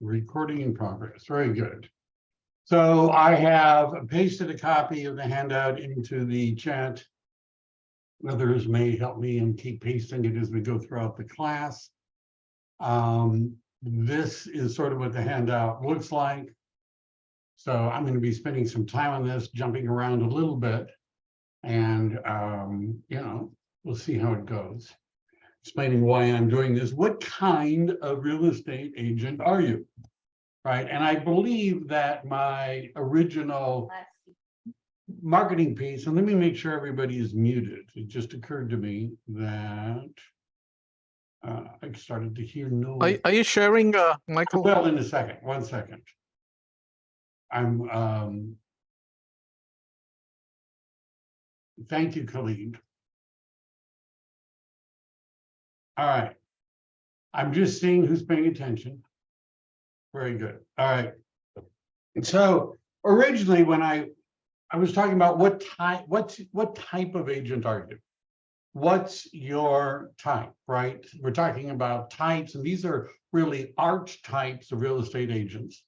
Recording in progress. Very good. So I have pasted a copy of the handout into the chat. Others may help me and keep pasting it as we go throughout the class. This is sort of what the handout looks like. So I'm going to be spending some time on this, jumping around a little bit, and we'll see how it goes. Explaining why I'm doing this. What kind of real estate agent are you? Right. And I believe that my original marketing piece, and let me make sure everybody is muted. It just occurred to me that I started to hear no. Are you sharing, Michael? Well, in a second. 1 second. I'm thank you, Khalid. All right. I'm just seeing who's paying attention. Very good. All right. And so originally when I was talking about what type of agent are you? What's your type, right? We're talking about types, and these are really archetypes of real estate agents.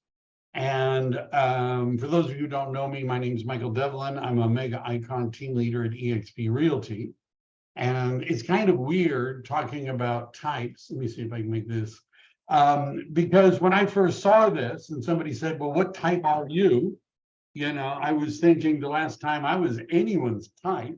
And for those of you who don't know me, my name is Michael Devlin. I'm a mega icon team leader at eXp Realty. And it's kind of weird talking about types. Let me see if I can make this. Because when I first saw this and somebody said, well, what type are you? I was thinking the last time I was anyone's type,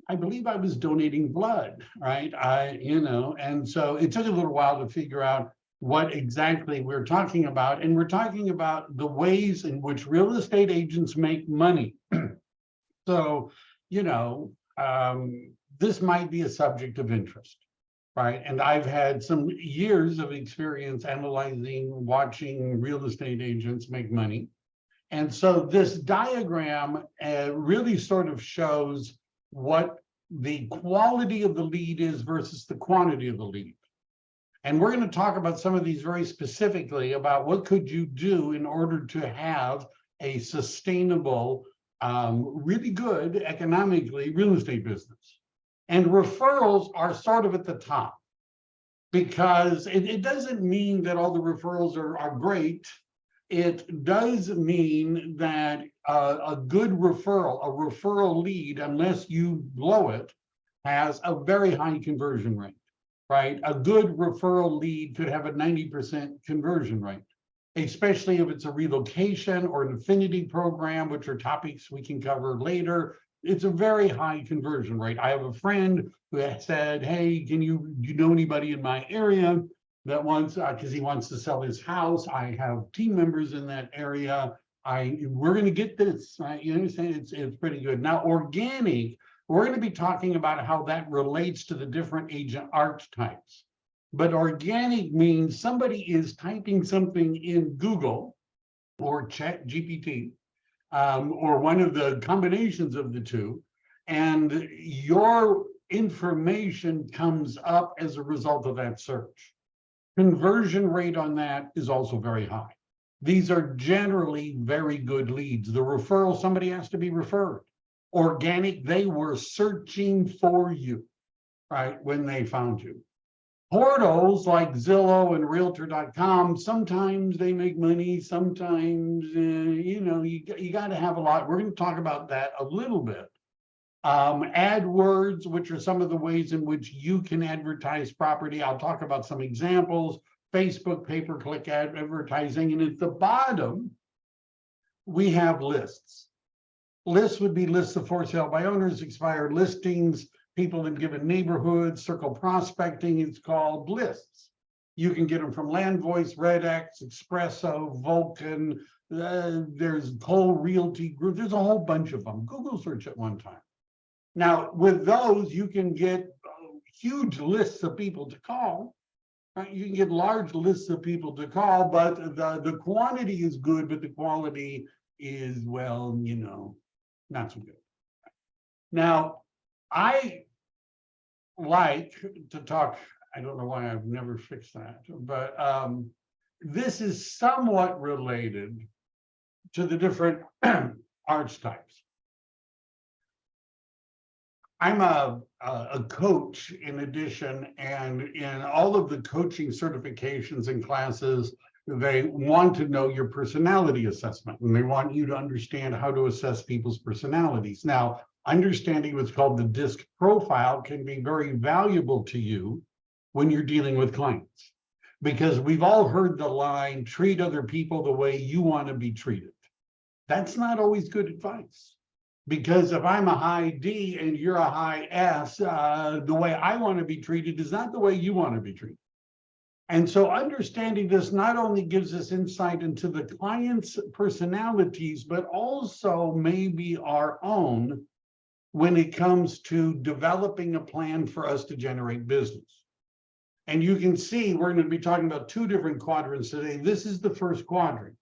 I believe I was donating blood, right? And so it took a little while to figure out what exactly we're talking about. And we're talking about the ways in which real estate agents make money. So, this might be a subject of interest, right? And I've had some years of experience analyzing, watching real estate agents make money. And so this diagram really sort of shows what the quality of the lead is versus the quantity of the lead. And we're going to talk about some of these very specifically about what could you do in order to have a sustainable, really good economically real estate business. And referrals are sort of at the top, because it doesn't mean that all the referrals are great. It does mean that a good referral, a referral lead, unless you blow it, has a very high conversion rate, right? A good referral lead could have a 90% conversion rate, especially if it's a relocation or an affinity program, which are topics we can cover later. It's a very high conversion rate. I have a friend who said, hey, do you know anybody in my area that wants, because he wants to sell his house. I have team members in that area. We're going to get this, right? You understand? It's pretty good. Now, organic, we're going to be talking about how that relates to the different agent archetypes. But organic means somebody is typing something in Google or ChatGPT, or one of the combinations of the two, and your information comes up as a result of that search. Conversion rate on that is also very high. These are generally very good leads. The referral, somebody has to be referred. Organic, they were searching for you, right, when they found you. Portals like Zillow and Realtor.com, sometimes they make money, sometimes, you got to have a lot. We're going to talk about that a little bit. AdWords, which are some of the ways in which you can advertise property. I'll talk about some examples. Facebook pay-per-click advertising. And at the bottom, we have lists. Lists would be lists of for sale by owners, expired listings, people in given neighborhoods, circle prospecting, it's called lists. You can get them from LandVoice, RedX, Expresso, Vulcan, there's Cole Realty Group, there's a whole bunch of them. Google search at one time. Now, with those, you can get huge lists of people to call. Right? You can get large lists of people to call, but the quantity is good, but the quality is, well, not so good. Now, I like to talk, I don't know why I've never fixed that, but this is somewhat related to the different archetypes. I'm a coach in addition, and in all of the coaching certifications and classes, They want to know your personality assessment, and they want you to understand how to assess people's personalities. Now, understanding what's called the DISC profile can be very valuable to you when you're dealing with clients, because we've all heard the line, treat other people the way you want to be treated. That's not always good advice, because if I'm a high D and you're a high S, the way I want to be treated is not the way you want to be treated. And so understanding this not only gives us insight into the client's personalities, but also maybe our own when it comes to developing a plan for us to generate business. And you can see we're going to be talking about two different quadrants today. This is the first quadrant.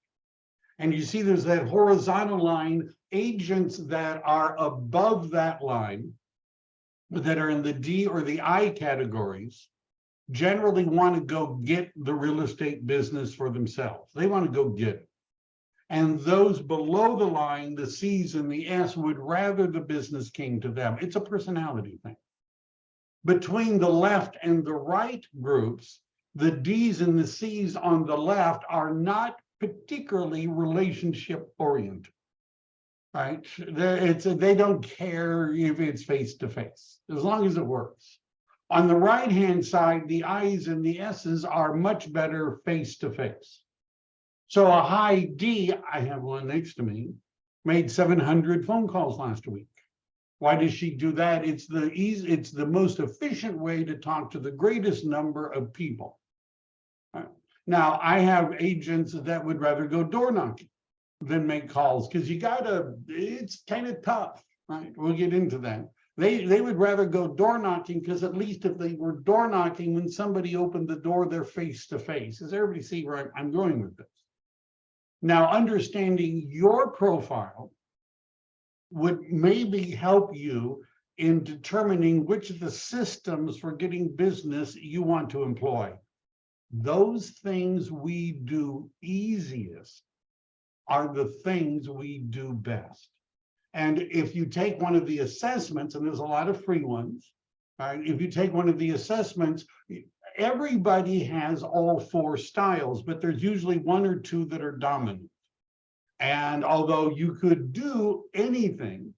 And you see there's that horizontal line, agents that are above that line, that are in the D or the I categories, generally want to go get the real estate business for themselves. They want to go get it. And those below the line, the C's and the S, would rather the business came to them. It's a personality thing. Between the left and the right groups, the D's and the C's on the left are not particularly relationship oriented, right? They don't care if it's face to face, as long as it works. On the right-hand side, the I's and the S's are much better face-to-face. So a high D, I have one next to me, made 700 phone calls last week. Why does she do that? It's the most efficient way to talk to the greatest number of people. Now, I have agents that would rather go door knocking than make calls, because it's kind of tough, right? We'll get into that. They would rather go door knocking, because at least if they were door knocking, when somebody opened the door, they're face to face. Does everybody see where I'm going with this? Now, understanding your profile would maybe help you in determining which of the systems for getting business you want to employ. Those things we do easiest are the things we do best. And if you take one of the assessments, and there's a lot of free ones, right? If you take one of the assessments, everybody has all four styles, but there's usually one or two that are dominant. And although you could do anything,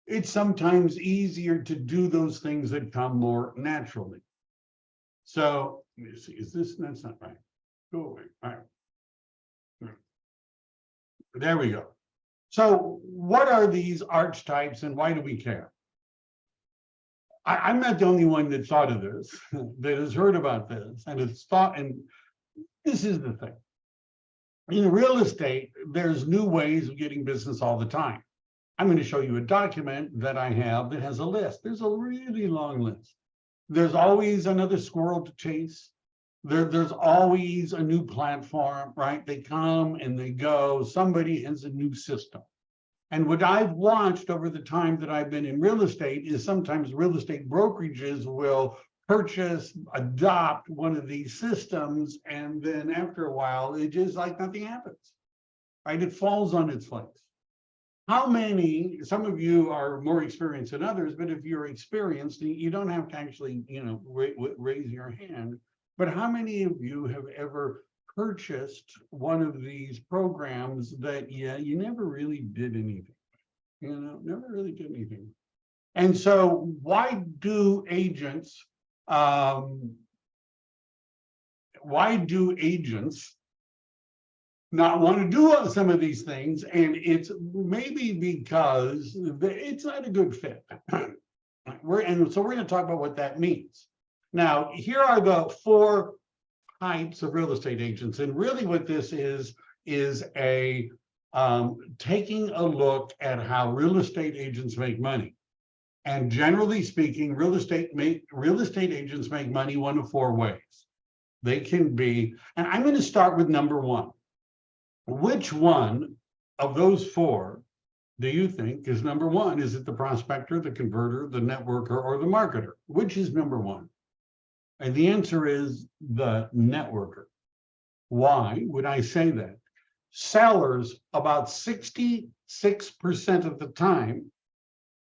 it's sometimes easier to do those things that come more naturally. So let me see, that's not right. Go away. All right. There we go. So what are these archetypes and why do we care? I'm not the only one that thought of this, that has heard about this and has thought, and this is the thing. In real estate, there's new ways of getting business all the time. I'm going to show you a document that I have that has a list. There's a really long list. There's always another squirrel to chase. There's always a new platform, right? They come and they go. Somebody has a new system. And what I've watched over the time that I've been in real estate is sometimes real estate brokerages will purchase, adopt one of these systems, and then after a while, it just like nothing happens, right? It falls on its legs. How many, some of you are more experienced than others, but if you're experienced, you don't have to actually, raise your hand. But how many of you have ever purchased one of these programs that, you never really did anything, never really did anything? And so why do agents not want to do some of these things? And it's maybe because it's not a good fit. So we're going to talk about what that means. Now, here are the four types of real estate agents. And really what this is a taking a look at how real estate agents make money. And generally speaking, real estate agents make money one of four ways. They can be, and I'm going to start with number one. Which one of those four do you think is number one? Is it the prospector, the converter, the networker, or the marketer? Which is number one? And the answer is the networker. Why would I say that? Sellers, about 66% of the time,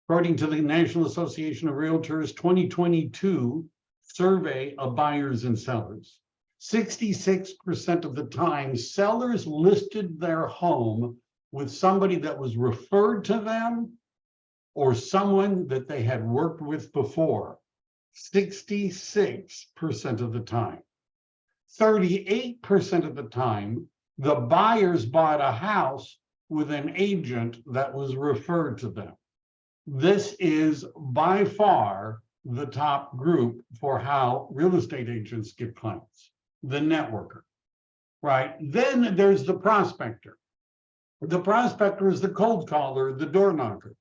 according to the National Association of Realtors 2022 survey of buyers and sellers, 66% of the time, sellers listed their home with somebody that was referred to them or someone that they had worked with before. 66% of the time. 38% of the time, the buyers bought a house with an agent that was referred to them. This is by far the top group for how real estate agents get clients, the networker, right? Then there's the prospector. The prospector is the cold caller, the door knocker.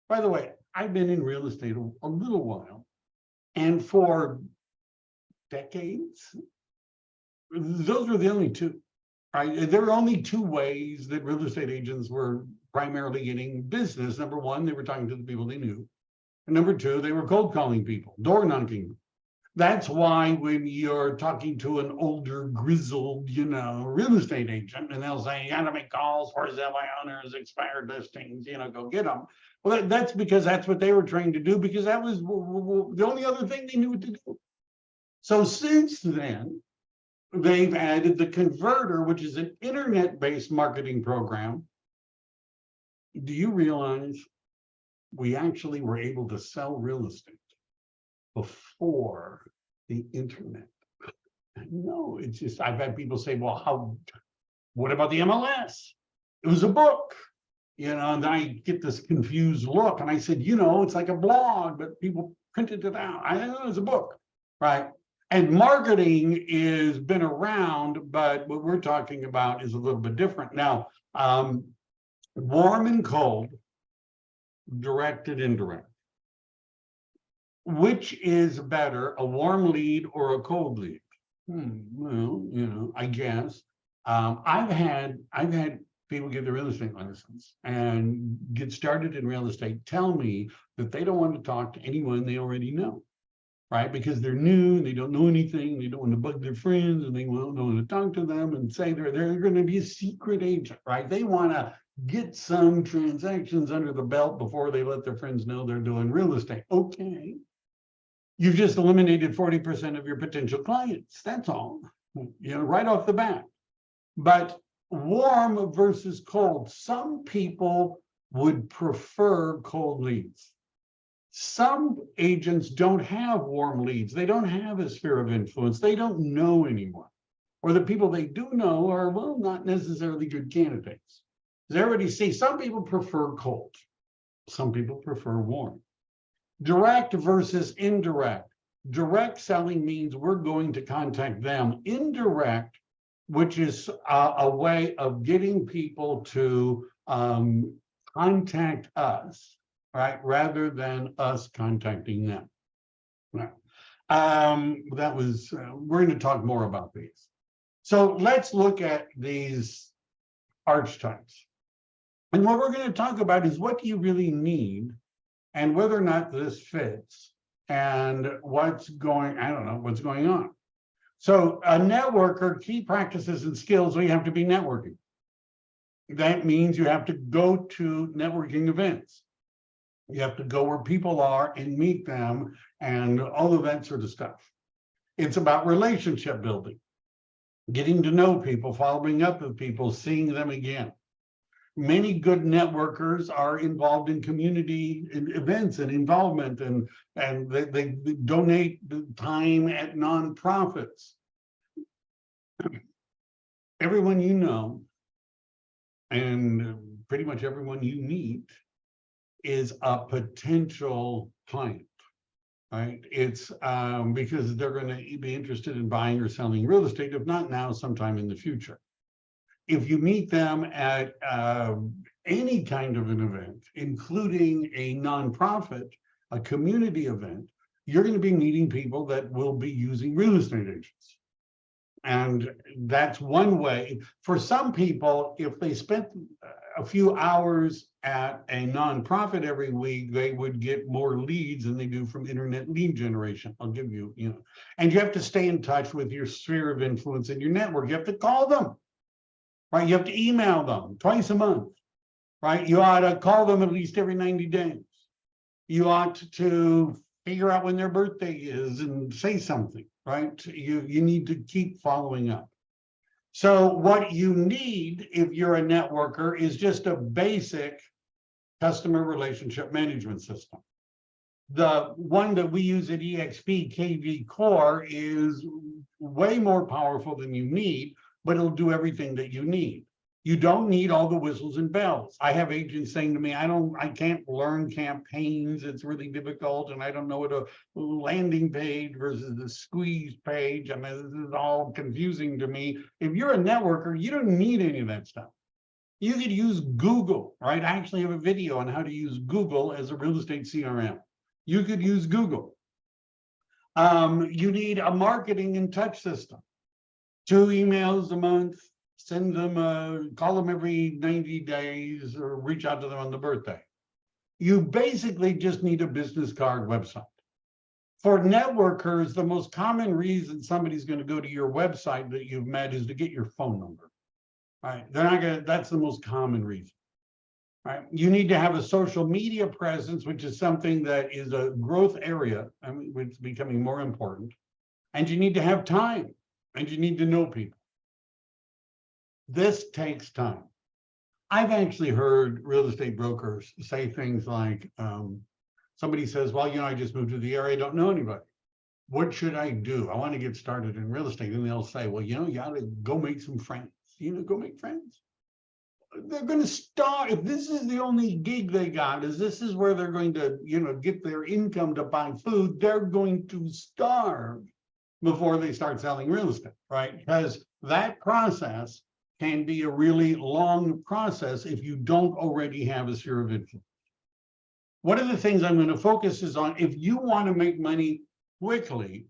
By the way, I've been in real estate a little while, and for decades, those were the only two, right? There were only two ways that real estate agents were primarily getting business. Number one, they were talking to the people they knew. And number two, they were cold calling people, door knocking. That's why when you're talking to an older, grizzled, real estate agent, and they'll say, you got to make calls for sale by owners, expired listings, go get them. Well, that's because that's what they were trained to do, because that was the only other thing they knew what to do. So since then, they've added the Converter, which is an internet-based marketing program. Do you realize we actually were able to sell real estate before the internet? No, it's just, I've had people say, well, what about the MLS? It was a book, and I get this confused look. And I said, it's like a blog, but people printed it out. I know it's a book, right? And marketing has been around, but what we're talking about is a little bit different. Now, warm and cold, direct and indirect. Which is better, a warm lead or a cold lead? Well, I guess. I've had people get their real estate license and get started in real estate, tell me that they don't want to talk to anyone they already know, right? Because they're new, they don't know anything, they don't want to bug their friends, and they don't want to talk to them and say they're going to be a secret agent, right? They want to get some transactions under the belt before they let their friends know they're doing real estate. Okay. You've just eliminated 40% of your potential clients. That's all, right off the bat. But warm versus cold, some people would prefer cold leads. Some agents don't have warm leads. They don't have a sphere of influence. They don't know anyone. Or the people they do know are, well, not necessarily good candidates. As I already see, some people prefer cold. Some people prefer warm. Direct versus indirect. Direct selling means we're going to contact them. Indirect, which is a way of getting people to contact us, right, rather than us contacting them. Right. We're going to talk more about these. So let's look at these archetypes. And what we're going to talk about is what do you really need and whether or not this fits and what's going on. So a networker, key practices and skills, we have to be networking. That means you have to go to networking events. You have to go where people are and meet them and all of that sort of stuff. It's about relationship building, getting to know people, following up with people, seeing them again. Many good networkers are involved in community events and involvement, and they donate time at nonprofits. Everyone you know, and pretty much everyone you meet, is a potential client, right? It's because they're going to be interested in buying or selling real estate, if not now, sometime in the future. If you meet them at any kind of an event, including a nonprofit, a community event, you're going to be meeting people that will be using real estate agents. And that's one way. For some people, if they spent a few hours at a nonprofit every week, they would get more leads than they do from internet lead generation. I'll give you, and you have to stay in touch with your sphere of influence and your network. You have to call them. Right, you have to email them twice a month, right? You ought to call them at least every 90 days. You ought to figure out when their birthday is and say something, right? You need to keep following up. So what you need if you're a networker is just a basic customer relationship management system. The one that we use at EXP, KV Core, is way more powerful than you need, but it'll do everything that you need. You don't need all the whistles and bells. I have agents saying to me, I can't learn campaigns. It's really difficult. And I don't know what a landing page versus a squeeze page. I mean, this is all confusing to me. If you're a networker, you don't need any of that stuff. You could use Google, right? I actually have a video on how to use Google as a real estate CRM. You could use Google. You need a marketing and touch system. 2 emails a month, send them, call them every 90 days or reach out to them on the birthday. You basically just need a business card website. For networkers, the most common reason somebody's going to go to your website that you've met is to get your phone number. Right? They're not going to, that's the most common reason. Right? You need to have a social media presence, which is something that is a growth area. I mean, it's becoming more important. And you need to have time, and you need to know people. This takes time. I've actually heard real estate brokers say things like, somebody says, well, I just moved to the area, I don't know anybody. What should I do? I want to get started in real estate. And they'll say, well, you got to go make some friends. Go make friends. They're going to start, if this is the only gig they got, is this is where they're going to, get their income to buy food, they're going to starve before they start selling real estate, right? Because that process can be a really long process if you don't already have a sphere of influence. One of the things I'm going to focus is on, if you want to make money quickly,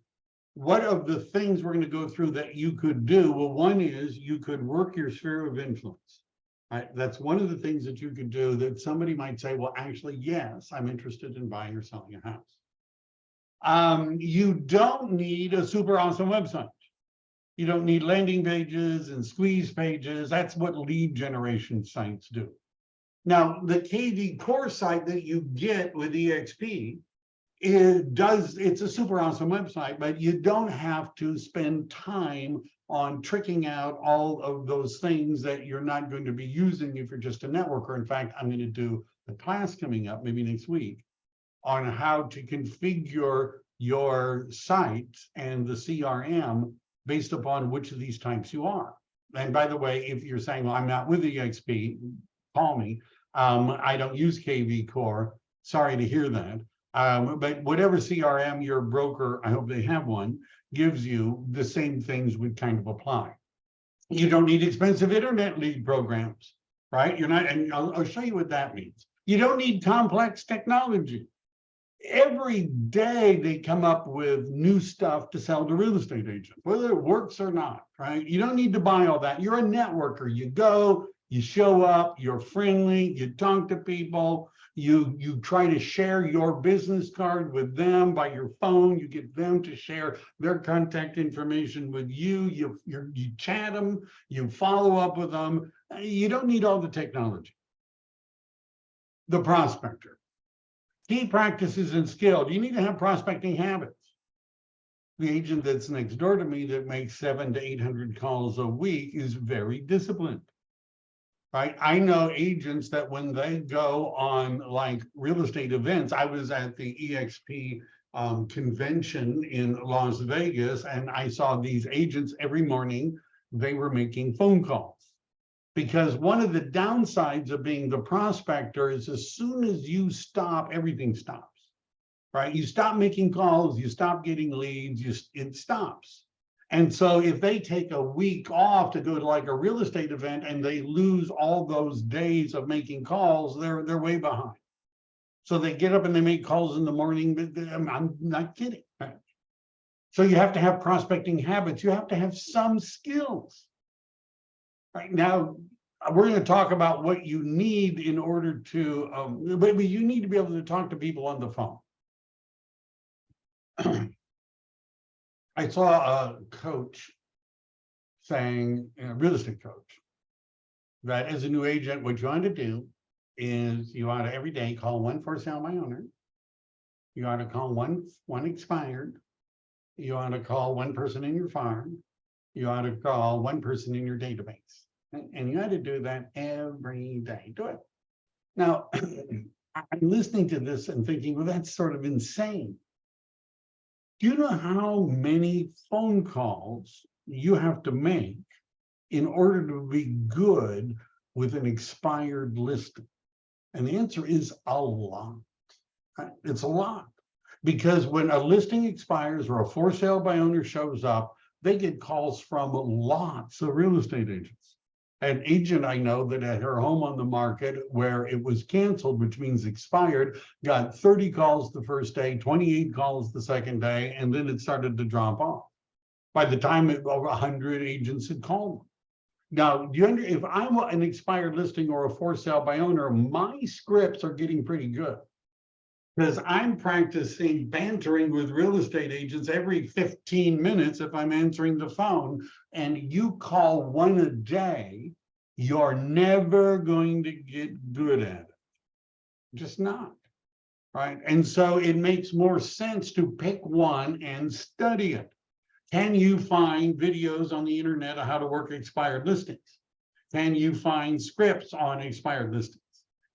what of the things we're going to go through that you could do? Well, one is you could work your sphere of influence. Right? That's one of the things that you could do that somebody might say, well, actually, yes, I'm interested in buying or selling a house. You don't need a super awesome website. You don't need landing pages and squeeze pages. That's what lead generation sites do. Now, the KV Core site that you get with EXP, it's a super awesome website, but you don't have to spend time on tricking out all of those things that you're not going to be using if you're just a networker. In fact, I'm going to do a class coming up maybe next week on how to configure your site and the CRM based upon which of these types you are. And by the way, if you're saying, well, I'm not with EXP, call me. I don't use KV Core. Sorry to hear that. But whatever CRM your broker, I hope they have one, gives you, the same things would kind of apply. You don't need expensive internet lead programs, right? You're not, and I'll show you what that means. You don't need complex technology. Every day they come up with new stuff to sell to real estate agents, whether it works or not, right? You don't need to buy all that. You're a networker. You go, you show up, you're friendly, you talk to people, you try to share your business card with them by your phone, you get them to share their contact information with you, you chat them, you follow up with them. You don't need all the technology. The prospector. Key practices and skill. You need to have prospecting habits. The agent that's next door to me that makes 700 to 800 calls a week is very disciplined. Right? I know agents that when they go on like real estate events, I was at the EXP convention in Las Vegas, and I saw these agents every morning, they were making phone calls. Because one of the downsides of being the prospector is as soon as you stop, everything stops, right? You stop making calls, you stop getting leads, it stops. And so if they take a week off to go to like a real estate event and they lose all those days of making calls, they're way behind. So they get up and they make calls in the morning, but I'm not kidding. Right? So you have to have prospecting habits. You have to have some skills. Right now, we're going to talk about what you need in order to, but you need to be able to talk to people on the phone. I saw a coach saying, a real estate coach, that as a new agent, what you want to do is you want to every day call one for sale by owner You ought to call one expired. You ought to call one person in your farm. You ought to call one person in your database. And you ought to do that every day. Do it. Now, I'm listening to this and thinking, well, that's sort of insane. Do you know how many phone calls you have to make in order to be good with an expired listing? And the answer is a lot. It's a lot. Because when a listing expires or a for sale by owner shows up, they get calls from lots of real estate agents. An agent I know that had her home on the market where it was canceled, which means expired, got 30 calls the first day, 28 calls the second day, and then it started to drop off. By the time over 100 agents had called them. Now, if I'm an expired listing or a for sale by owner, my scripts are getting pretty good. Because I'm practicing bantering with real estate agents every 15 minutes if I'm answering the phone, and you call one a day, you're never going to get good at it. Just not, right? And so it makes more sense to pick one and study it. Can you find videos on the internet of how to work expired listings? Can you find scripts on expired listings?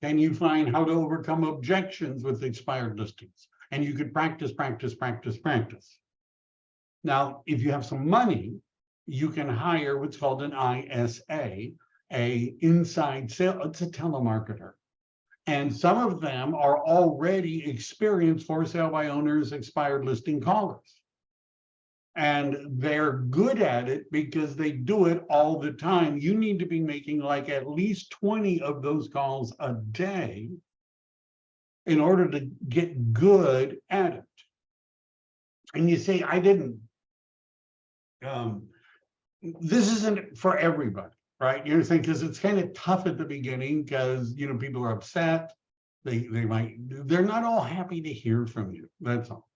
Can you find how to overcome objections with expired listings? And you could practice, practice, practice, practice. Now, if you have some money, you can hire what's called an ISA, a inside sale, it's a telemarketer. And some of them are already experienced for sale by owners, expired listing callers. And they're good at it because they do it all the time. You need to be making like at least 20 of those calls a day in order to get good at it. And you say, I didn't. This isn't for everybody, right? You're saying, because it's kind of tough at the beginning because, people are upset. They're not all happy to hear from you. That's all.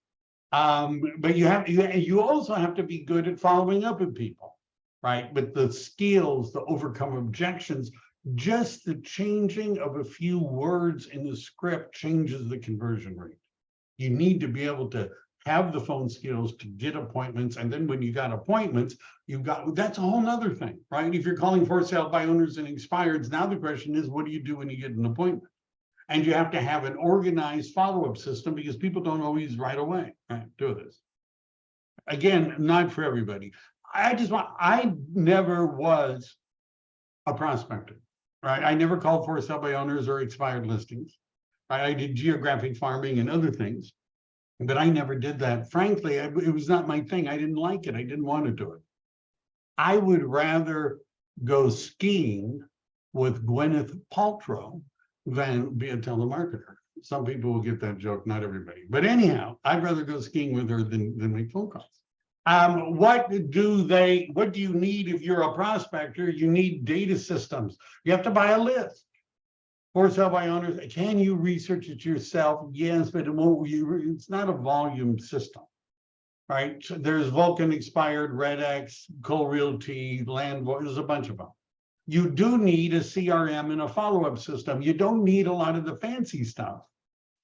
But you also have to be good at following up with people, right? With the skills to overcome objections. Just the changing of a few words in the script changes the conversion rate. You need to be able to have the phone skills to get appointments. And then when you got appointments, that's a whole nother thing, right? If you're calling for sale by owners and expireds, now the question is, what do you do when you get an appointment? And you have to have an organized follow-up system because people don't always right away do this. Again, not for everybody. I never was a prospector, right? I never called for sale by owners or expired listings. I did geographic farming and other things, but I never did that. Frankly, it was not my thing. I didn't like it. I didn't want to do it. I would rather go skiing with Gwyneth Paltrow than be a telemarketer. Some people will get that joke, not everybody. But anyhow, I'd rather go skiing with her than make phone calls. What do you need if you're a prospector? You need data systems. You have to buy a list. For sale by owners, can you research it yourself? Yes, but it's not a volume system, right? So there's Vulcan expired, RedX, Realty, Land, there's a bunch of them. You do need a CRM and a follow-up system. You don't need a lot of the fancy stuff,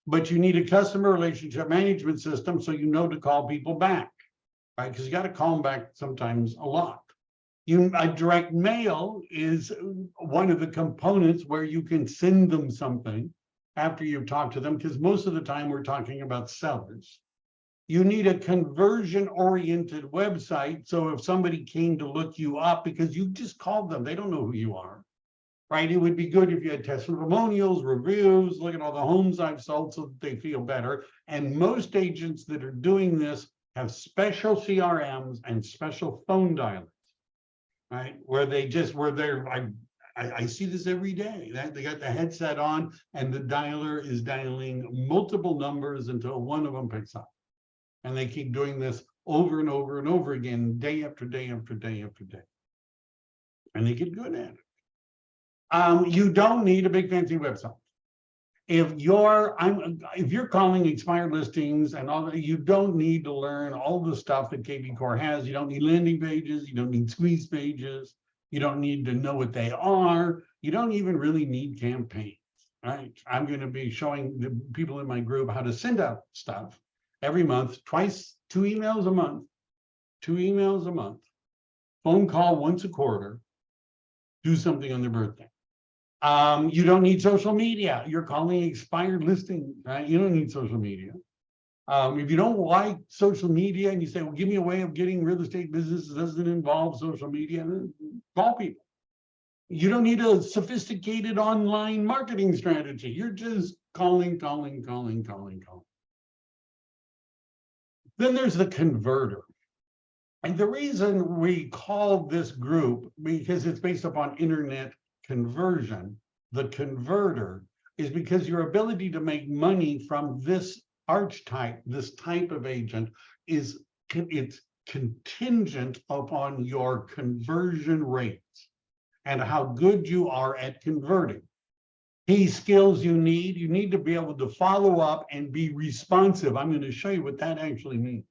but you need a customer relationship management system so you know to call people back, right? Because you got to call them back sometimes a lot. A direct mail is one of the components where you can send them something after you've talked to them, because most of the time we're talking about sellers. You need a conversion-oriented website. So if somebody came to look you up, because you just called them, they don't know who you are, right? It would be good if you had testimonials, reviews, look at all the homes I've sold so that they feel better. And most agents that are doing this have special CRMs and special phone dialers, right? I see this every day. They got the headset on and the dialer is dialing multiple numbers until one of them picks up. And they keep doing this over and over and over again, day after day after day after day. And they get good at it. You don't need a big fancy website. If you're calling expired listings and all that, you don't need to learn all the stuff that KB Core has. You don't need landing pages. You don't need squeeze pages. You don't need to know what they are. You don't even really need campaigns. right? I'm going to be showing the people in my group how to send out stuff every month, twice, 2 emails a month, 2 emails a month, phone call once a quarter, do something on their birthday. You don't need social media. You're calling expired listing, right? You don't need social media. If you don't like social media and you say, well, give me a way of getting real estate business that doesn't involve social media, call people. You don't need a sophisticated online marketing strategy. You're just calling. Then there's the converter. And the reason we call this group, because it's based upon internet conversion, the converter, is because your ability to make money from this archetype, this type of agent, it's contingent upon your conversion rates and how good you are at converting. Key skills you need to be able to follow up and be responsive. I'm going to show you what that actually means.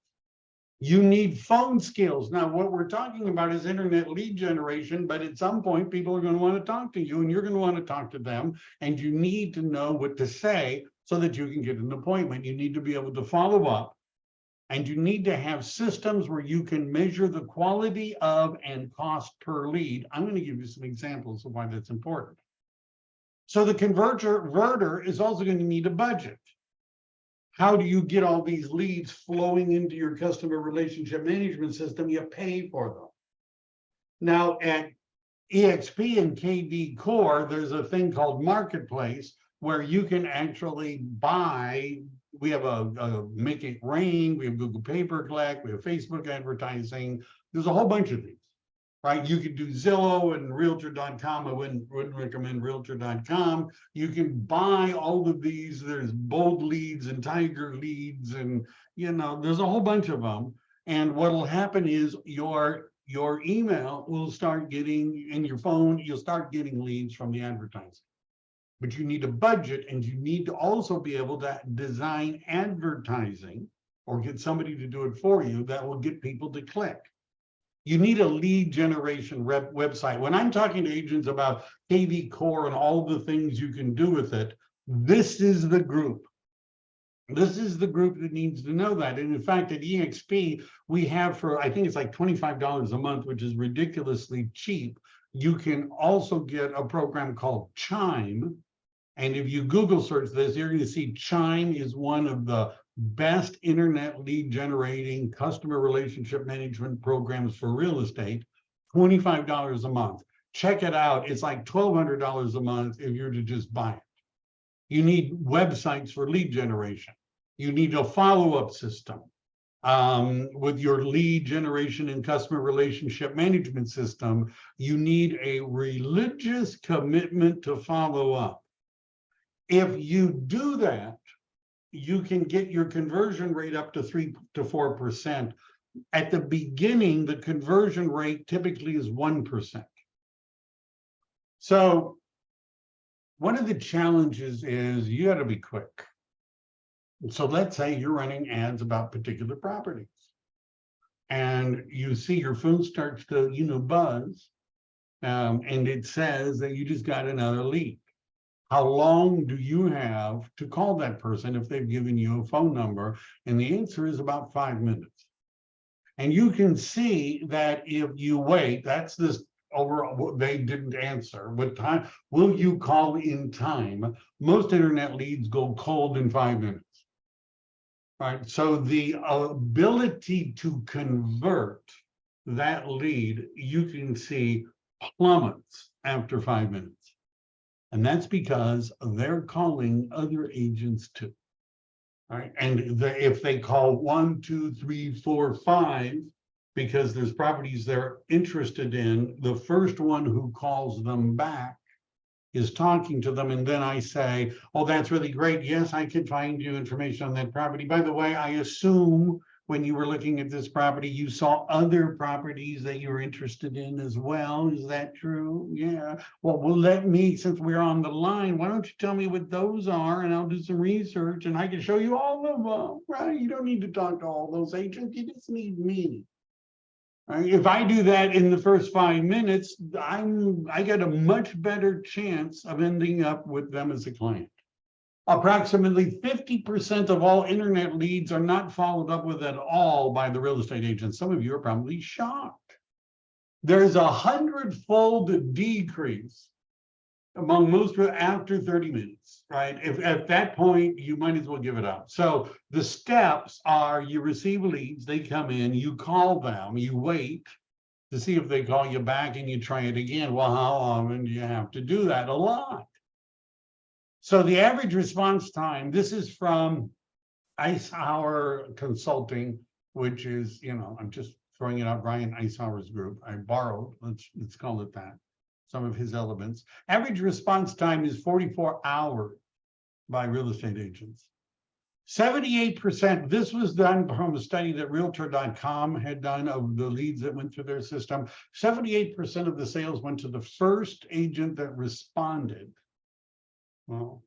You need phone skills. Now, what we're talking about is internet lead generation, but at some point, people are going to want to talk to you and you're going to want to talk to them. And you need to know what to say so that you can get an appointment. You need to be able to follow up. And you need to have systems where you can measure the quality of and cost per lead. I'm going to give you some examples of why that's important. So the converter is also going to need a budget. How do you get all these leads flowing into your customer relationship management system? You pay for them. Now at EXP and KD Core, there's a thing called Marketplace where you can actually buy. We have a Make It Rain, we have Google Pay-Per-Click, we have Facebook advertising. There's a whole bunch of these, right? You could do Zillow and Realtor.com. I wouldn't recommend Realtor.com. You can buy all of these. There's Bold Leads and Tiger Leads, and there's a whole bunch of them. And what will happen is your email will start getting, in your phone, you'll start getting leads from the advertising. But you need a budget, and you need to also be able to design advertising or get somebody to do it for you that will get people to click. You need a lead generation website. When I'm talking to agents about KV Core and all the things you can do with it, this is the group. This is the group that needs to know that. And in fact, at EXP, we have for, I think it's like $25 a month, which is ridiculously cheap. You can also get a program called Chime. And if you Google search this, you're going to see Chime is one of the best internet lead generating customer relationship management programs for real estate, $25 a month. Check it out. It's like $1,200 a month if you're to just buy it. You need websites for lead generation. You need a follow-up system with your lead generation and customer relationship management system. You need a religious commitment to follow up. If you do that, you can get your conversion rate up to 3 to 4%. At the beginning, the conversion rate typically is 1%. So one of the challenges is you got to be quick. So let's say you're running ads about particular properties and you see your phone starts to, buzz, and it says that you just got another lead. How long do you have to call that person if they've given you a phone number? And the answer is about 5 minutes. And you can see that if you wait, that's this over, they didn't answer. What time will you call in time? Most internet leads go cold in 5 minutes. Right. So the ability to convert that lead, you can see plummets after 5 minutes. And that's because they're calling other agents too. Right. And if they call 1, 2, 3, 4, 5, because there's properties they're interested in, the first one who calls them back is talking to them. And then I say, oh, that's really great. Yes, I can find you information on that property. By the way, I assume when you were looking at this property, you saw other properties that you were interested in as well. Is that true? Yeah. Well, let me, since we're on the line, why don't you tell me what those are, and I'll do some research and I can show you all of them, right? You don't need to talk to all those agents. You just need me. Right? If I do that in the first 5 minutes, I get a much better chance of ending up with them as a client. Approximately 50% of all internet leads are not followed up with at all by the real estate agents. Some of you are probably shocked. There's 100-fold decrease among most after 30 minutes, right? If at that point, you might as well give it up. So the steps are: you receive leads, they come in, you call them, you wait to see if they call you back, and you try it again. Well, how often do you have to do that? A lot. So the average response time, this is from Eisenhower Consulting, which is, I'm just throwing it out, Brian Eisenhower's group. I borrowed, let's call it that, some of his elements. Average response time is 44 hours by real estate agents. 78%, this was done from a study that Realtor.com had done of the leads that went through their system. 78% of the sales went to the first agent that responded. Well,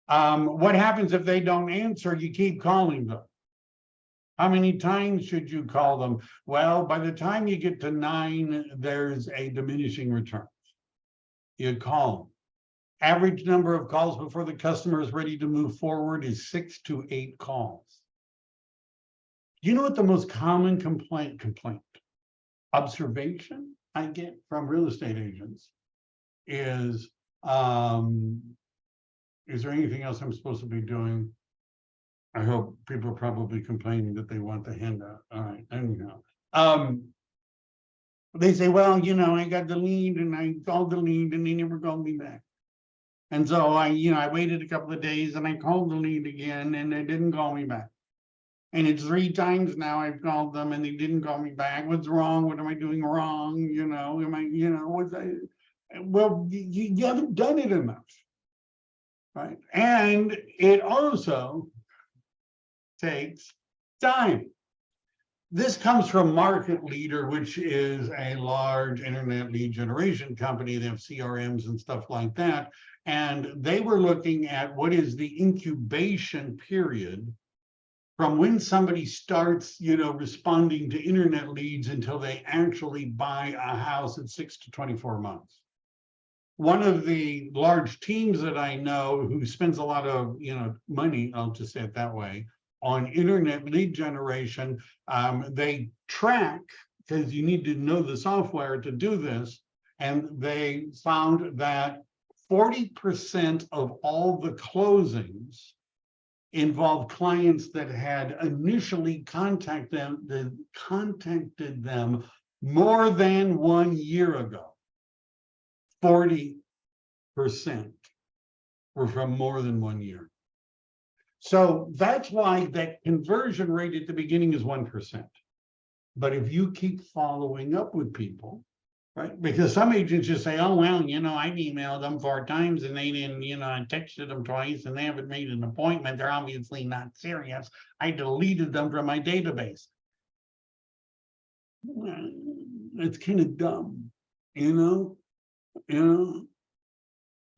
what happens if they don't answer? You keep calling them. How many times should you call them? Well, by the time you get to 9, there's a diminishing return. You call them. Average number of calls before the customer is ready to move forward is 6 to 8 calls. You know what the most common complaint, observation I get from real estate agents is there anything else I'm supposed to be doing? I hope people are probably complaining that they want the handout. All right, anyhow. They say, well, I got the lead and I called the lead and they never called me back. And so I waited a couple of days and I called the lead again and they didn't call me back. And it's 3 times now I've called them and they didn't call me back. What's wrong? What am I doing wrong? Am I, well, you haven't done it enough. Right. And it also takes time. This comes from Market Leader, which is a large internet lead generation company. They have CRMs and stuff like that. And they were looking at what is the incubation period from when somebody starts, responding to internet leads until they actually buy a house at 6 to 24 months. One of the large teams that I know who spends a lot of money, I'll just say it that way, on internet lead generation, they track, because you need to know the software to do this, and they found that 40% of all the closings involved clients that had initially contacted them more than 1 year ago. 40% were from more than 1 year. So that's why that conversion rate at the beginning is 1%. But if you keep following up with people, right? Because some agents just say, oh, well, I've emailed them 4 times and they didn't, I texted them twice and they haven't made an appointment. They're obviously not serious. I deleted them from my database. It's kind of dumb,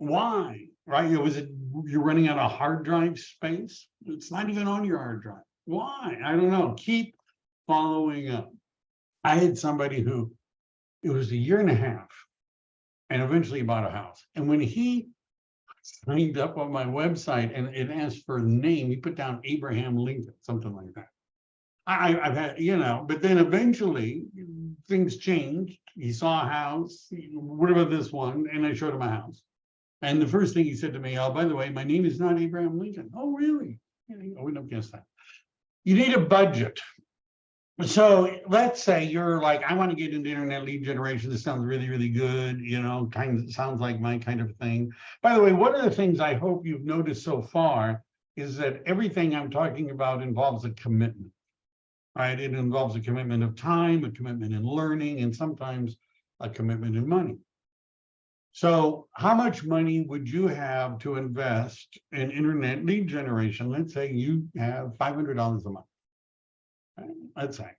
why, right? You're running out of hard drive space. It's not even on your hard drive. Why? I don't know. Keep following up. I had somebody who, it was 1.5 years and eventually bought a house. And when he signed up on my website and it asked for a name, he put down Abraham Lincoln, something like that. I've had, but then eventually things changed. He saw a house, what about this one? And I showed him a house. And the first thing he said to me, oh, by the way, my name is not Abraham Lincoln. Oh, really? I would have guessed that. You need a budget. So let's say you're like, I want to get into internet lead generation. This sounds really, really good. Kind of sounds like my kind of thing. By the way, one of the things I hope you've noticed so far is that everything I'm talking about involves a commitment, right? It involves a commitment of time, a commitment in learning, and sometimes a commitment in money. So how much money would you have to invest in internet lead generation? Let's say you have $500 a month. Right? Let's say.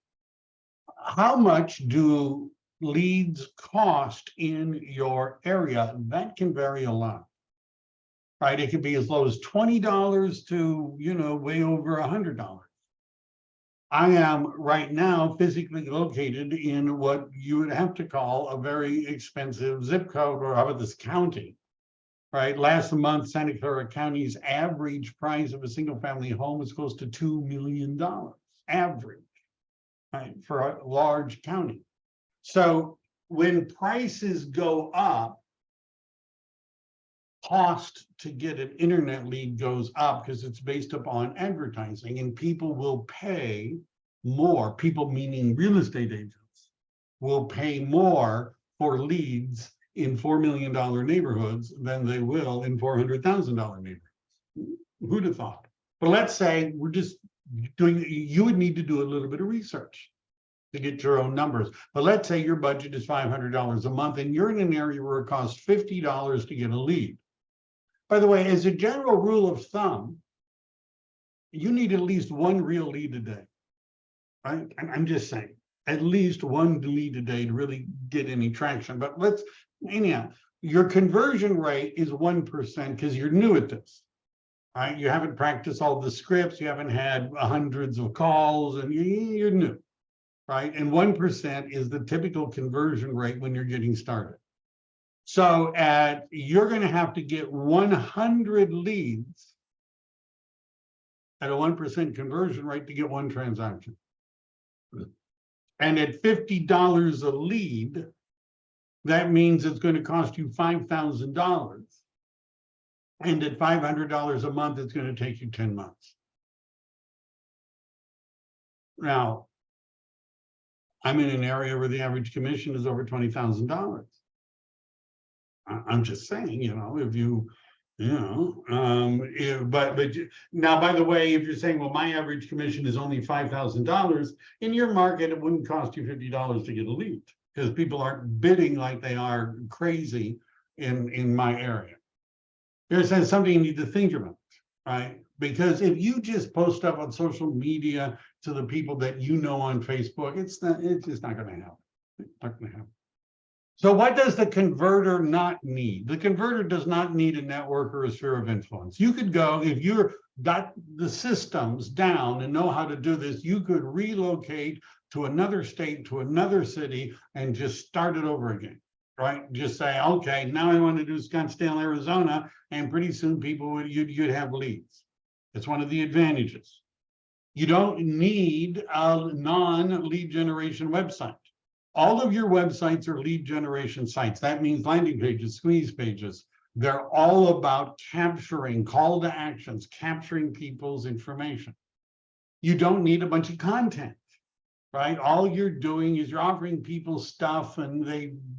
How much do leads cost in your area? That can vary a lot. Right? It could be as low as $20 to, way over $100. I am right now physically located in what you would have to call a very expensive zip code, or how about this county, right? Last month, Santa Clara County's average price of a single family home is close to $2 million average, right, for a large county. So when prices go up, cost to get an internet lead goes up because it's based upon advertising, and people will pay more. People, meaning real estate agents, will pay more for leads in $4 million neighborhoods than they will in $400,000 neighborhoods. Who'd have thought? But let's say we're just doing, you would need to do a little bit of research to get your own numbers. But let's say your budget is $500 a month and you're in an area where it costs $50 to get a lead. By the way, as a general rule of thumb, you need at least one real lead a day, right? I'm just saying, at least one lead a day to really get any traction. But anyhow, your conversion rate is 1% because you're new at this, right? You haven't practiced all the scripts, you haven't had hundreds of calls, and you're new, right? And 1% is the typical conversion rate when you're getting started. So you're going to have to get 100 leads at a 1% conversion rate to get one transaction. And at $50 a lead, that means it's going to cost you $5,000. And at $500 a month, it's going to take you 10 months. Now, I'm in an area where the average commission is over $20,000. I'm just saying, if but now, by the way, if you're saying, well, my average commission is only $5,000, in your market, it wouldn't cost you $50 to get a lead because people aren't bidding like they are crazy in my area. There's something you need to think about, right? Because if you just post up on social media to the people that you know on Facebook, it's just not going to happen. It's not going to happen. So what does the converter not need? The converter does not need a network or a sphere of influence. You could go, if you've got the systems down and know how to do this, you could relocate to another state, to another city, and just start it over again, right? Just say, okay, now I want to do Scottsdale, Arizona, and pretty soon you'd have leads. It's one of the advantages. You don't need a non-lead generation website. All of your websites are lead generation sites. That means landing pages, squeeze pages. They're all about capturing call to actions, capturing people's information. You don't need a bunch of content, right? All you're doing is you're offering people stuff, and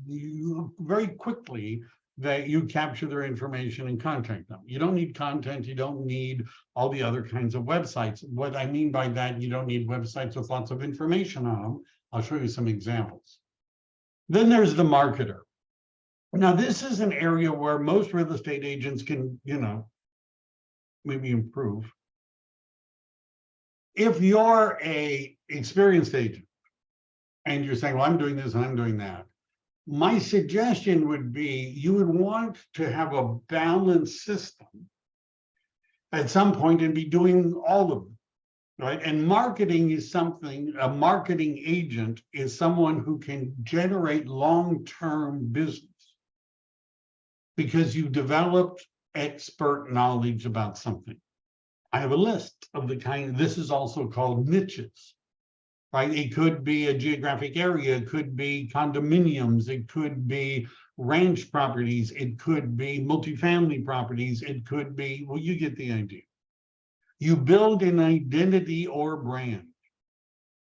you very quickly that you capture their information and contact them. You don't need content. You don't need all the other kinds of websites. What I mean by that, you don't need websites with lots of information on them. I'll show you some examples. Then there's the marketer. Now, this is an area where most real estate agents can, maybe improve. If you're an experienced agent and you're saying, well, I'm doing this and I'm doing that, my suggestion would be you would want to have a balanced system at some point and be doing all of them. Right. And marketing is something, a marketing agent is someone who can generate long-term business because you've developed expert knowledge about something. I have a list of this is also called niches, right? It could be a geographic area, it could be condominiums, it could be ranch properties, it could be multifamily properties, it could be, well, you get the idea. You build an identity or brand.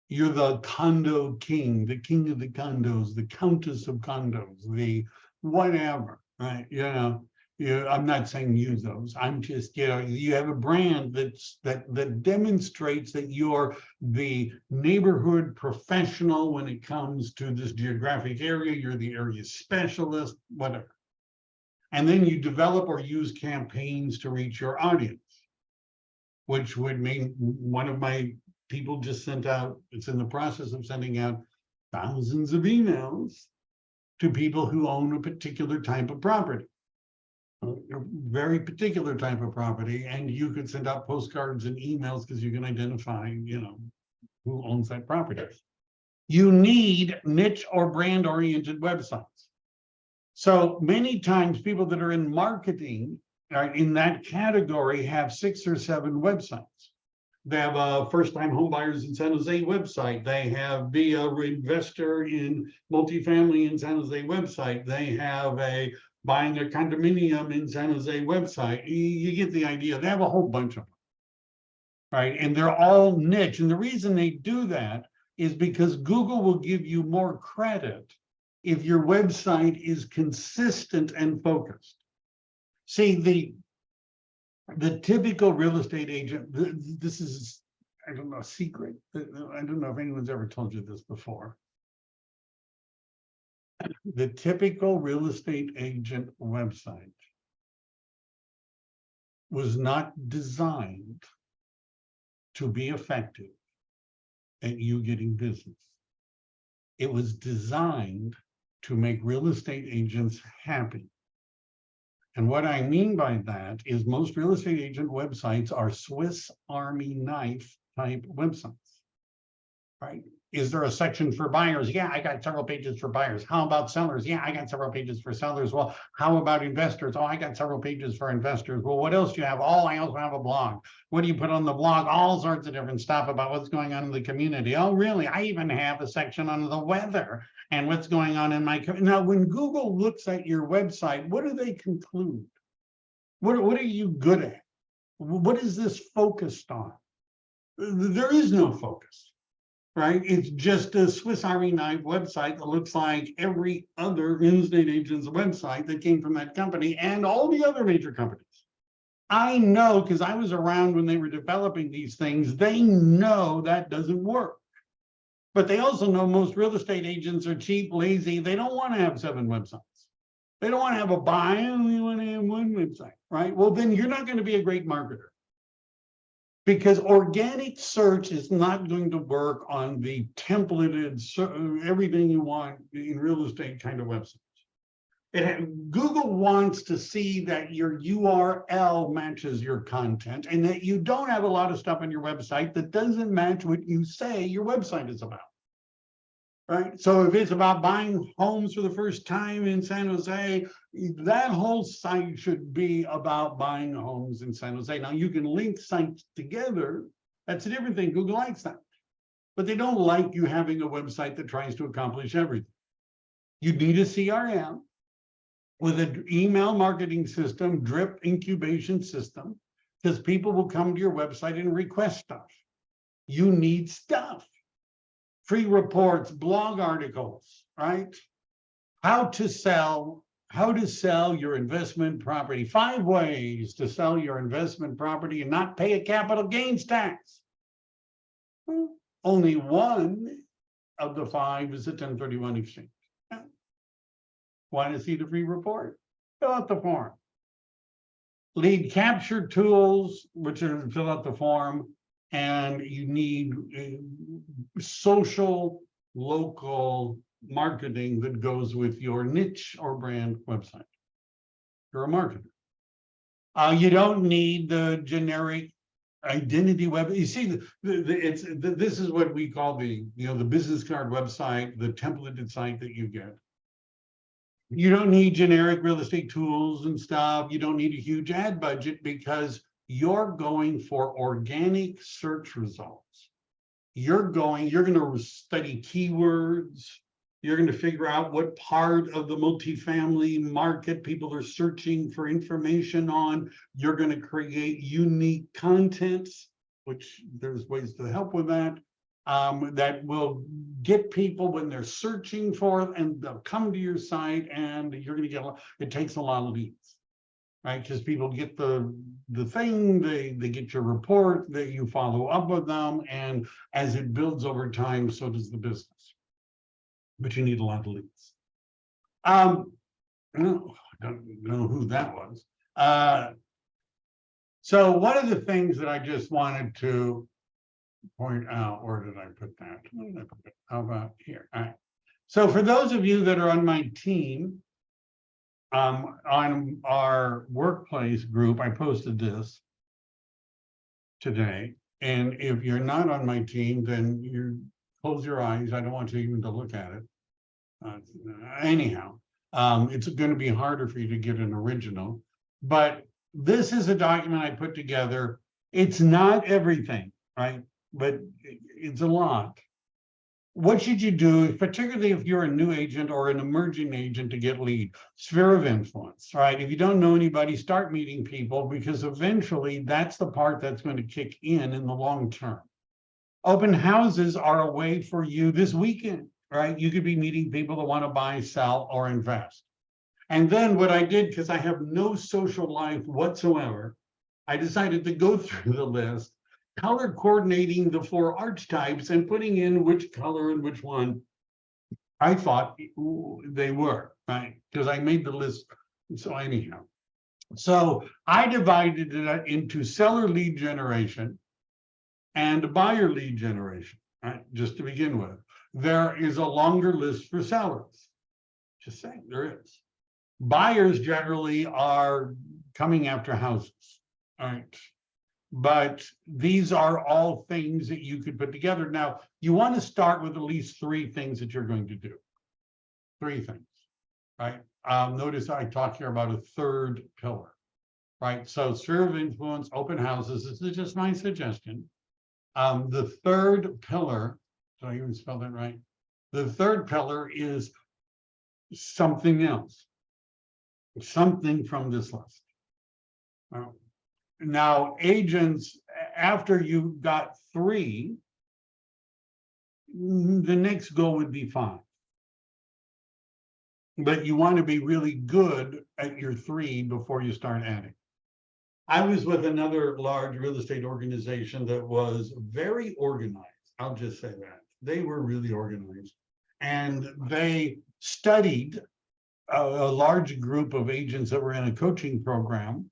You're the condo king, the king of the condos, the countess of condos, the whatever, right? I'm not saying use those. I'm just, you have a brand that demonstrates that you're the neighborhood professional when it comes to this geographic area. You're the area specialist, whatever. And then you develop or use campaigns to reach your audience, which would mean one of my people just sent out, it's in the process of sending out thousands of emails to people who own a particular type of property, a very particular type of property. And you could send out postcards and emails because you can identify, who owns that property. You need niche or brand oriented websites. So many times people that are in marketing in that category have 6 or 7 websites. They have a first-time homebuyers in San Jose website. They have be a investor in multifamily in San Jose website. They have a buying a condominium in San Jose website. You get the idea. They have a whole bunch of them, right? And they're all niche. And the reason they do that is because Google will give you more credit if your website is consistent and focused. See, the typical real estate agent, this is, I don't know, a secret. I don't know if anyone's ever told you this before. The typical real estate agent website was not designed to be effective at you getting business. It was designed to make real estate agents happy. And what I mean by that is most real estate agent websites are Swiss Army knife type websites, right? Is there a section for buyers? Yeah, I got several pages for buyers. How about sellers? Yeah, I got several pages for sellers. Well, how about investors? Oh, I got several pages for investors. Well, what else do you have? Oh, I also have a blog. What do you put on the blog? All sorts of different stuff about what's going on in the community. Oh, really? I even have a section on the weather and what's going on in my community. Now, when Google looks at your website, what do they conclude? What are you good at? What is this focused on? There is no focus. Right? It's just a Swiss Army knife website that looks like every other real estate agent's website that came from that company and all the other major companies. I know because I was around when they were developing these things. They know that doesn't work. But they also know most real estate agents are cheap, lazy. They don't want to have 7 websites. They don't want to have a buy, they want to have 1 website, right? Well, then you're not going to be a great marketer. Because organic search is not going to work on the templated, everything you want in real estate kind of websites. Google wants to see that your URL matches your content and that you don't have a lot of stuff on your website that doesn't match what you say your website is about. Right? So if it's about buying homes for the first time in San Jose, that whole site should be about buying homes in San Jose. Now you can link sites together. That's a different thing. Google likes that. But they don't like you having a website that tries to accomplish everything. You need a CRM with an email marketing system, drip incubation system, because people will come to your website and request stuff. You need stuff. Free reports, blog articles, right? How to sell your investment property. 5 ways to sell your investment property and not pay a capital gains tax. Well, only one of the 5 is a 1031 exchange. Want to see the free report? Fill out the form. Lead capture tools, which are fill out the form. And you need social, local marketing that goes with your niche or brand website. You're a marketer. You don't need the generic identity web. You see, this is what we call the business card website, the templated site that you get. You don't need generic real estate tools and stuff. You don't need a huge ad budget because you're going for organic search results. You're going to study keywords. You're going to figure out what part of the multifamily market people are searching for information on. You're going to create unique content, which there's ways to help with that, that will get people when they're searching for it, and they'll come to your site, and you're going to get, it takes a lot of leads. Right, because people get the thing, they get your report, that you follow up with them, and as it builds over time, so does the business. But you need a lot of leads. No, I don't know who that was. So one of the things that I just wanted to point out, where did I put that? Where did I put it? How about here? All right. So for those of you that are on my team, on our workplace group, I posted this today. And if you're not on my team, then you close your eyes. I don't want you even to look at it. Anyhow, it's going to be harder for you to get an original. But this is a document I put together. It's not everything, right? But it's a lot. What should you do, particularly if you're a new agent or an emerging agent, to get lead? Sphere of influence, right? If you don't know anybody, start meeting people, because eventually that's the part that's going to kick in the long term. Open houses are a way for you this weekend, right? You could be meeting people that want to buy, sell, or invest. And then what I did, because I have no social life whatsoever, I decided to go through the list, color coordinating the 4 archetypes and putting in which color and which one I thought they were, right? Because I made the list. So anyhow, so I divided it into seller lead generation and buyer lead generation, right? Just to begin with. There is a longer list for sellers. Just saying, there is. Buyers generally are coming after houses, right? But these are all things that you could put together. Now, you want to start with at least 3 things that you're going to do. 3 things, right? Notice I talk here about a 3rd pillar, right? So sphere of influence, open houses, this is just my suggestion. The 3rd pillar, did I even spell that right? The 3rd pillar is something else, something from this list. Now, agents, after you got 3, the next goal would be 5. But you want to be really good at your 3 before you start adding. I was with another large real estate organization that was very organized. I'll just say that. They were really organized. And they studied a large group of agents that were in a coaching program.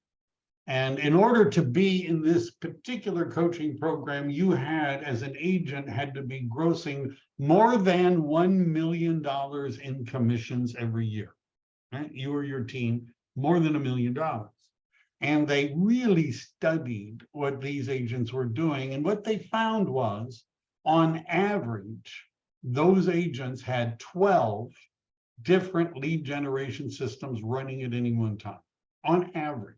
And in order to be in this particular coaching program, you had, as an agent, had to be grossing more than $1 million in commissions every year. Right? You or your team, more than $1 million. And they really studied what these agents were doing. And what they found was, on average, those agents had 12 different lead generation systems running at any one time, on average.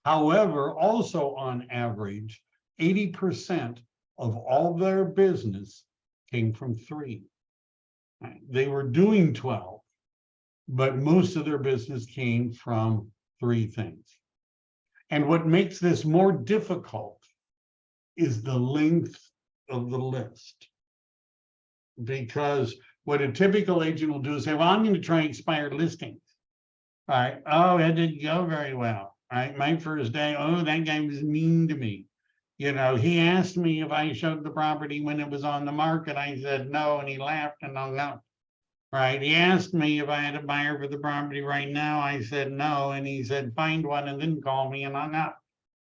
However, also on average, 80% of all their business came from 3. They were doing 12, but most of their business came from 3 things. And what makes this more difficult is the length of the list. Because what a typical agent will do is say, well, I'm going to try expired listings. All right. Oh, that didn't go very well. Right, my first day, oh, that guy was mean to me. You know, he asked me if I showed the property when it was on the market. I said no, and he laughed and hung up. Right, he asked me if I had a buyer for the property right now. I said no, and he said find one, and then call me, and hung up.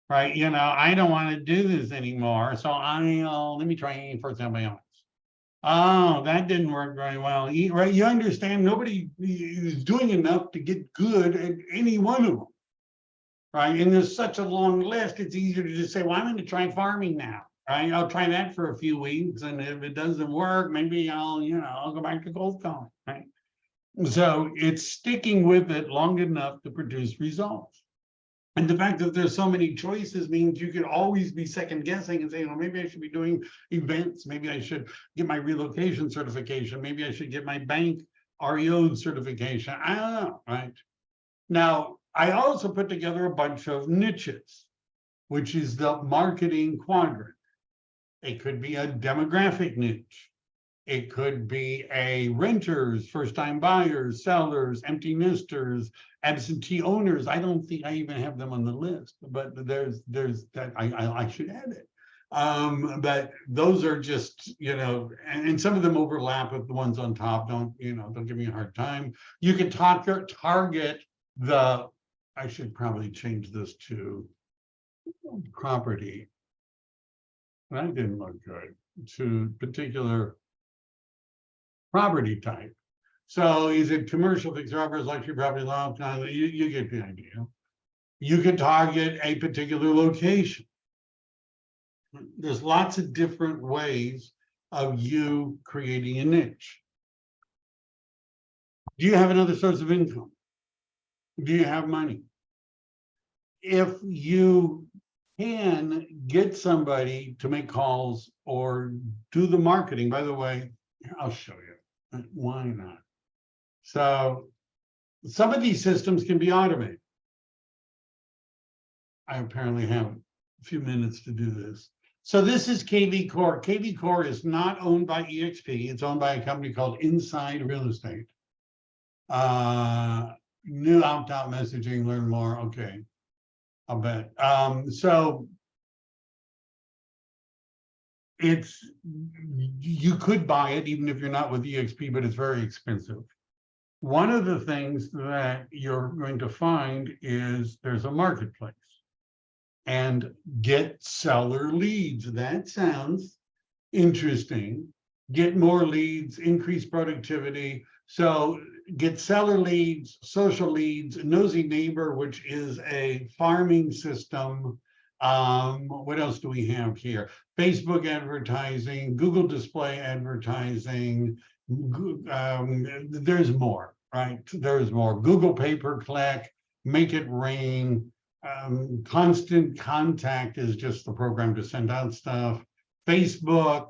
Right, you know, I don't want to do this anymore, so let me try for somebody else. Oh, that didn't work very well. Right, you understand? Nobody is doing enough to get good at any one of them. Right, and there's such a long list, it's easier to just say, well, I'm going to try farming now, right? I'll try that for a few weeks, and if it doesn't work, maybe I'll go back to cold calling, right? So it's sticking with it long enough to produce results. And the fact that there's so many choices means you could always be second guessing and saying, well, maybe I should be doing events, maybe I should get my relocation certification, maybe I should get my bank REO certification. I don't know, right? Now, I also put together a bunch of niches, which is the marketing quadrant. It could be a demographic niche. It could be a renters, first-time buyers, sellers, empty nesters, absentee owners. I don't think I even have them on the list, but there's that I should add it. But those are just, and some of them overlap with the ones on top. Don't give me a hard time. You can target the, I should probably change this to property. That didn't look good. To particular property type. So is it commercial, fixer uppers, luxury property, loft? You get the idea. You can target a particular location. There's lots of different ways of you creating a niche. Do you have another source of income? Do you have money? If you can get somebody to make calls or do the marketing, by the way, I'll show you. Why not? So some of these systems can be automated. I apparently have a few minutes to do this. So this is KV Core. KV Core is not owned by EXP. It's owned by a company called Inside Real Estate. New opt-out messaging, learn more. Okay, I'll bet. So it's, you could buy it even if you're not with EXP, but it's very expensive. One of the things that you're going to find is there's a marketplace and get seller leads. That sounds interesting. Get more leads, increase productivity. So get seller leads, social leads, Nosy Neighbor, which is a farming system. What else do we have here? Facebook advertising, Google display advertising. There's more, right? There's more. Google pay-per-click, Make It Rain. Constant Contact is just the program to send out stuff. Facebook,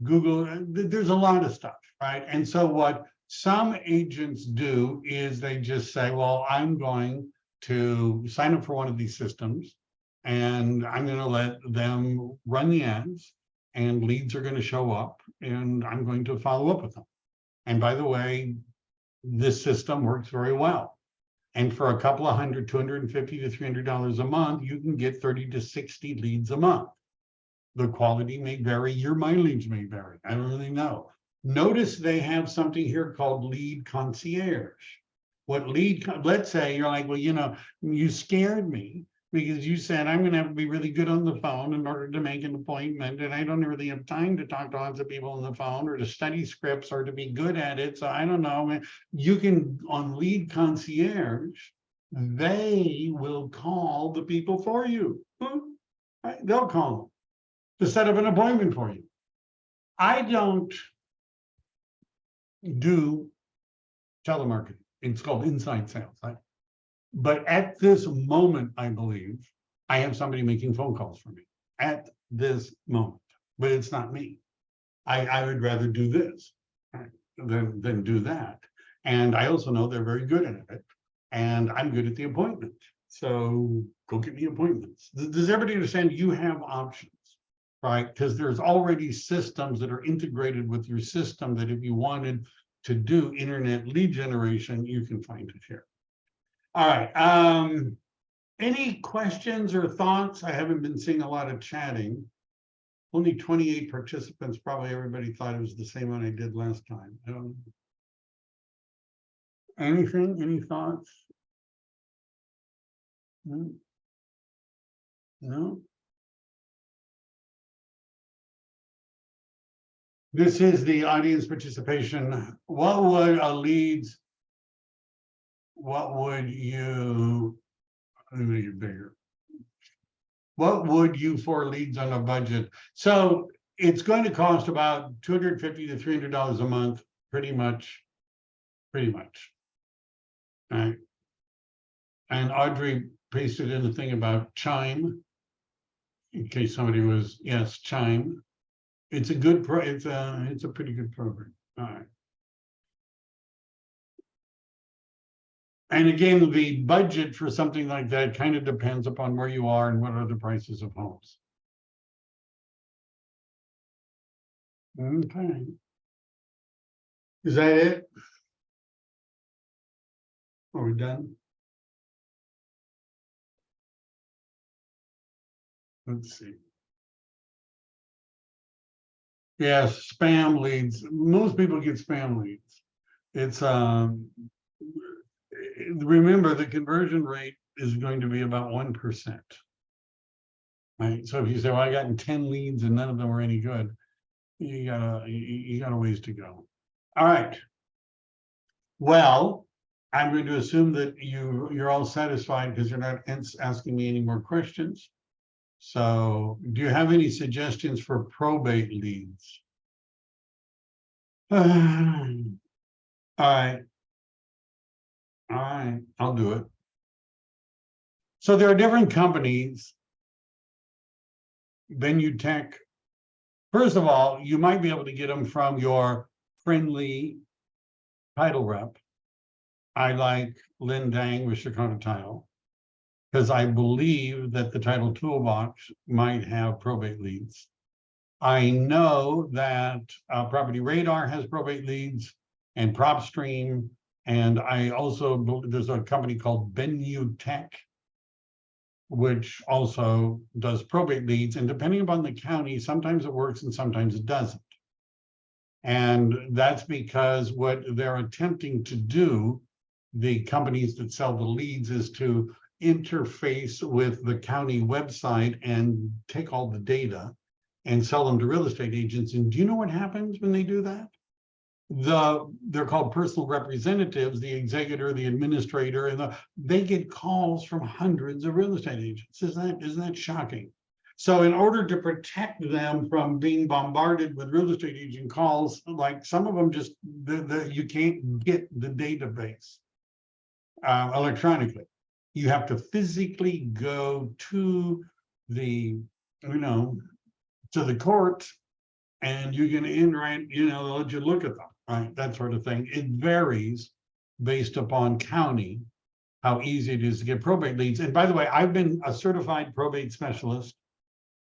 Google, there's a lot of stuff, right? And so what some agents do is they just say, well, I'm going to sign up for one of these systems and I'm going to let them run the ads and leads are going to show up and I'm going to follow up with them. And by the way, this system works very well. And for a couple of hundred, $250 to $300 a month, you can get 30 to 60 leads a month. The quality may vary, your mileage may vary. I don't really know. Notice they have something here called Lead Concierge. What lead, let's say you're like, well, you know, you scared me because you said I'm going to have to be really good on the phone in order to make an appointment. And I don't really have time to talk to lots of people on the phone or to study scripts or to be good at it. So I don't know. You can, on Lead Concierge, they will call the people for you. Right? They'll call them to set up an appointment for you. I don't do telemarketing. It's called inside sales. But at this moment, I believe, I have somebody making phone calls for me at this moment, but it's not me. I would rather do this than do that. And I also know they're very good at it. And I'm good at the appointment. So go get me appointments. Does everybody understand you have options? Right? Because there's already systems that are integrated with your system that if you wanted to do internet lead generation, you can find it here. All right. Any questions or thoughts? I haven't been seeing a lot of chatting. Only 28 participants. Probably everybody thought it was the same one I did last time. I don't know. Anything? Any thoughts? No? This is the audience participation. What would a leads? What would you, let me make it bigger. What would you for leads on a budget? So it's going to cost about $250 to $300 a month, pretty much. All right. And Audrey pasted in the thing about Chime, in case somebody was, yes, Chime. It's a good it's a pretty good program. All right. And again, the budget for something like that kind of depends upon where you are and what are the prices of homes. Okay. Is that it? Are we done? Let's see. Yes, spam leads. Most people get spam leads. It's remember the conversion rate is going to be about 1%. Right. So if you say, well, I got 10 leads and none of them were any good, you got a ways to go. All right. Well, I'm going to assume that you're all satisfied because you're not asking me any more questions. So do you have any suggestions for probate leads? All right. All right, I'll do it. So there are different companies. Venue Tech. First of all, you might be able to get them from your friendly title rep. I like Lynn Dang with Chicago Title, because I believe that the Title Toolbox might have probate leads. I know that Property Radar has probate leads and PropStream, and I also, there's a company called Venue Tech, which also does probate leads, and depending upon the county, sometimes it works and sometimes it doesn't. And that's because what they're attempting to do, the companies that sell the leads, is to interface with the county website and take all the data and sell them to real estate agents. And do you know what happens when they do that? They're called personal representatives, the executor, the administrator, and they get calls from hundreds of real estate agents. Isn't that shocking? So in order to protect them from being bombarded with real estate agent calls, like some of them just, you can't get the database electronically. You have to physically go to the, to the court, and you can they'll let you look at them, right? That sort of thing. It varies based upon county, how easy it is to get probate leads. And by the way, I've been a certified probate specialist.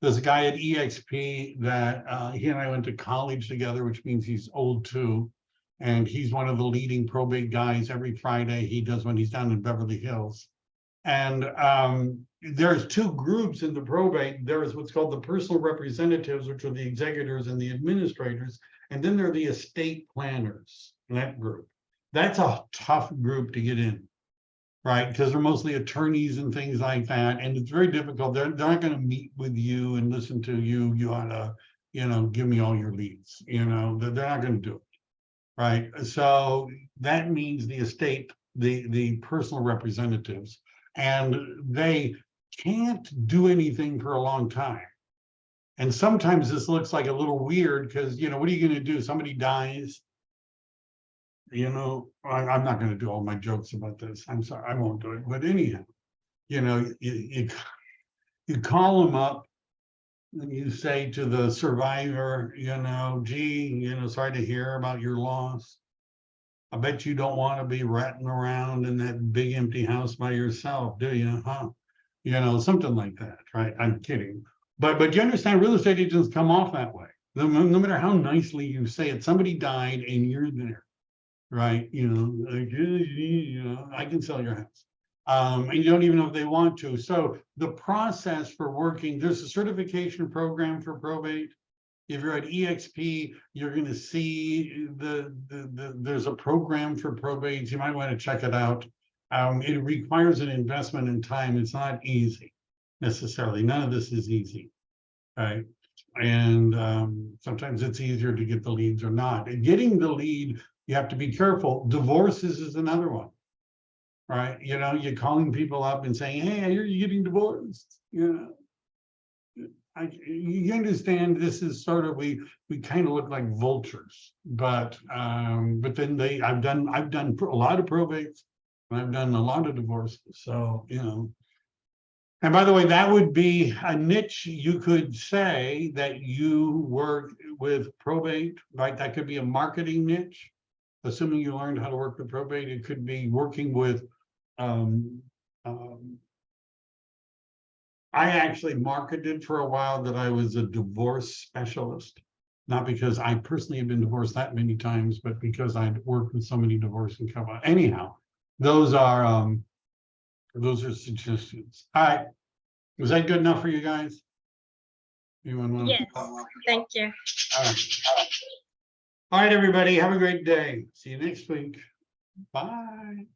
There's a guy at EXP that he and I went to college together, which means he's old too. And he's one of the leading probate guys. Every Friday he does when he's down in Beverly Hills. And there's two groups in the probate. There's what's called the personal representatives, which are the executors and the administrators. And then there are the estate planners, that group. That's a tough group to get in, right? Because they're mostly attorneys and things like that. And it's very difficult. They're not going to meet with you and listen to you. You ought to, give me all your leads. They're not going to do it, right? So that means the estate, the personal representatives, and they can't do anything for a long time. And sometimes this looks like a little weird because, what are you going to do? Somebody dies. I'm not going to do all my jokes about this. I'm sorry, I won't do it. But anyhow, you call them up and you say to the survivor, gee, sorry to hear about your loss. I bet you don't want to be ratting around in that big empty house by yourself, do you? Huh? Something like that, right? I'm kidding. But you understand, real estate agents come off that way. No matter how nicely you say it, somebody died and you're there, right? I can sell your house. And you don't even know if they want to. So the process for working, there's a certification program for probate. If you're at EXP, you're going to see there's a program for probates. You might want to check it out. It requires an investment in time. It's not easy necessarily. None of this is easy, right? And sometimes it's easier to get the leads or not. And getting the lead, you have to be careful. Divorces is another one, right? You're calling people up and saying, "Hey, I hear you're getting divorced." You understand, this is sort of, we kind of look like vultures, but then I've done a lot of probates, and I've done a lot of divorces. So and by the way, that would be a niche. You could say that you work with probate, right? That could be a marketing niche, assuming you learned how to work with probate. It could be working with I actually marketed for a while that I was a divorce specialist, not because I personally have been divorced that many times, but because I'd worked with so many divorcing couples. Anyhow, those are suggestions. All right, was that good enough for you guys? Anyone want Yes, thank you. All right, everybody, have a great day. See you next week. Bye.